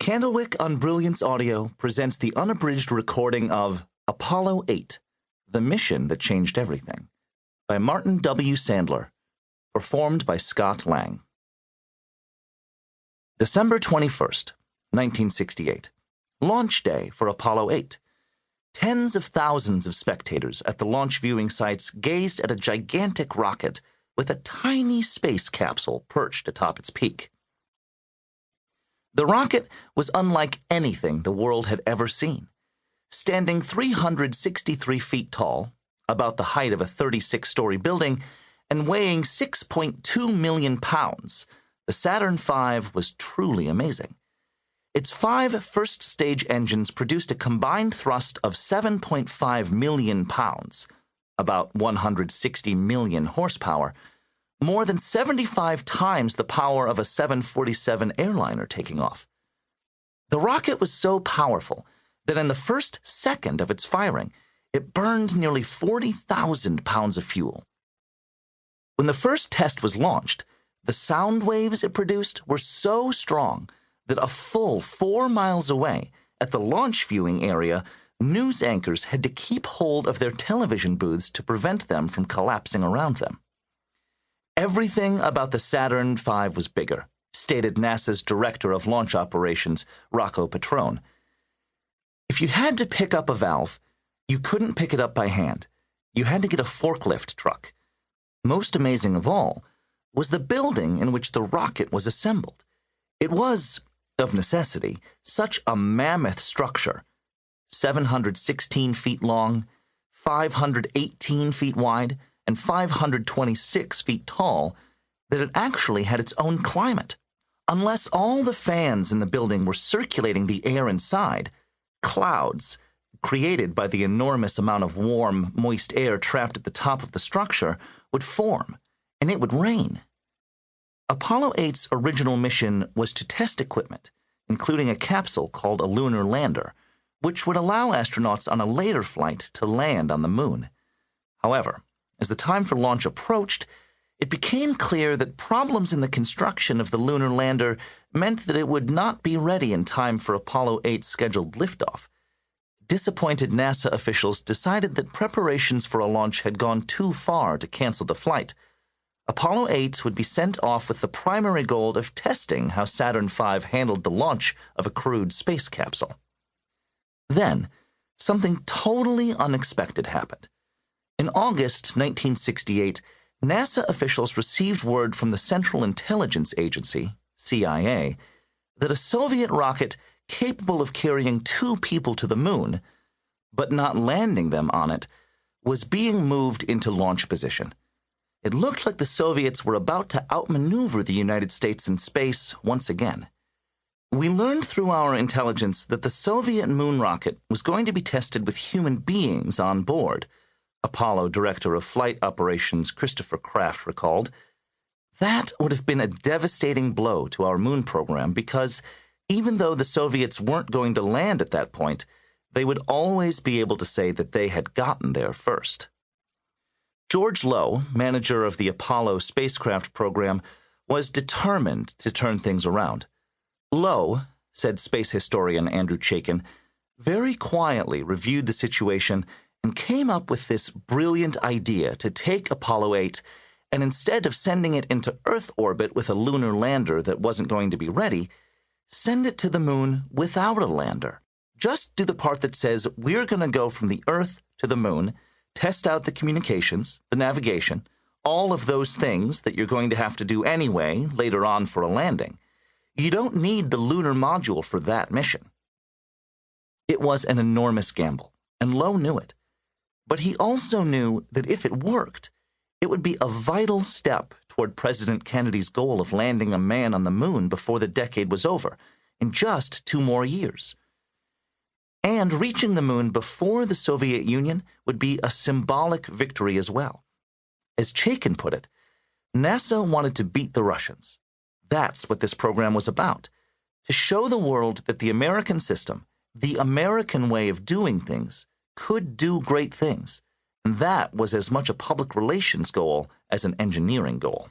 Candlewick on Brilliance Audio presents the unabridged recording of Apollo 8, The Mission That Changed Everything, by Martin W. Sandler, performed by Scott Lang. December 21st, 1968, launch day for Apollo 8. Tens of thousands of spectators at the launch viewing sites gazed at a gigantic rocket with a tiny space capsule perched atop its peak. The rocket was unlike anything the world had ever seen. Standing 363 feet tall, about the height of a 36-story building, and weighing 6.2 million pounds, the Saturn V was truly amazing. Its 5 first-stage engines produced a combined thrust of 7.5 million pounds, about 160 million horsepower, more than 75 times the power of a 747 airliner taking off. The rocket was so powerful that in the first second of its firing, it burned nearly 40,000 pounds of fuel. When the first test was launched, the sound waves it produced were so strong that a full 4 miles away, at the launch viewing area, news anchors had to keep hold of their television booths to prevent them from collapsing around them. Everything about the Saturn V was bigger, stated NASA's Director of Launch Operations, Rocco Petrone. If you had to pick up a valve, you couldn't pick it up by hand. You had to get a forklift truck. Most amazing of all was the building in which the rocket was assembled. It was, of necessity, such a mammoth structure, 716 feet long, 518 feet wide, and 526 feet tall, that it actually had its own climate. Unless all the fans in the building were circulating the air inside, clouds, created by the enormous amount of warm, moist air trapped at the top of the structure, would form, and it would rain. Apollo 8's original mission was to test equipment, including a capsule called a lunar lander, which would allow astronauts on a later flight to land on the moon. However, as the time for launch approached, it became clear that problems in the construction of the lunar lander meant that it would not be ready in time for Apollo 8's scheduled liftoff. Disappointed NASA officials decided that preparations for a launch had gone too far to cancel the flight. Apollo 8 would be sent off with the primary goal of testing how Saturn V handled the launch of a crewed space capsule. Then, something totally unexpected happened. In August 1968, NASA officials received word from the Central Intelligence Agency, CIA, that a Soviet rocket capable of carrying 2 people to the moon, but not landing them on it, was being moved into launch position. It looked like the Soviets were about to outmaneuver the United States in space once again. We learned through our intelligence that the Soviet moon rocket was going to be tested with human beings on board, Apollo Director of Flight Operations Christopher Kraft recalled. That would have been a devastating blow to our moon program because, even though the Soviets weren't going to land at that point, they would always be able to say that they had gotten there first. George Low, manager of the Apollo spacecraft program, was determined to turn things around. Low, said space historian Andrew Chaikin, very quietly reviewed the situation and came up with this brilliant idea to take Apollo 8 and instead of sending it into Earth orbit with a lunar lander that wasn't going to be ready, send it to the moon without a lander. Just do the part that says we're going to go from the Earth to the moon, test out the communications, the navigation, all of those things that you're going to have to do anyway later on for a landing. You don't need the lunar module for that mission. It was an enormous gamble, and Low knew it. But he also knew that if it worked, it would be a vital step toward President Kennedy's goal of landing a man on the moon before the decade was over, in just 2 more years. And reaching the moon before the Soviet Union would be a symbolic victory as well. As Chaikin put it, NASA wanted to beat the Russians. That's what this program was about, to show the world that the American system, the American way of doing things, could do great things, and that was as much a public relations goal as an engineering goal.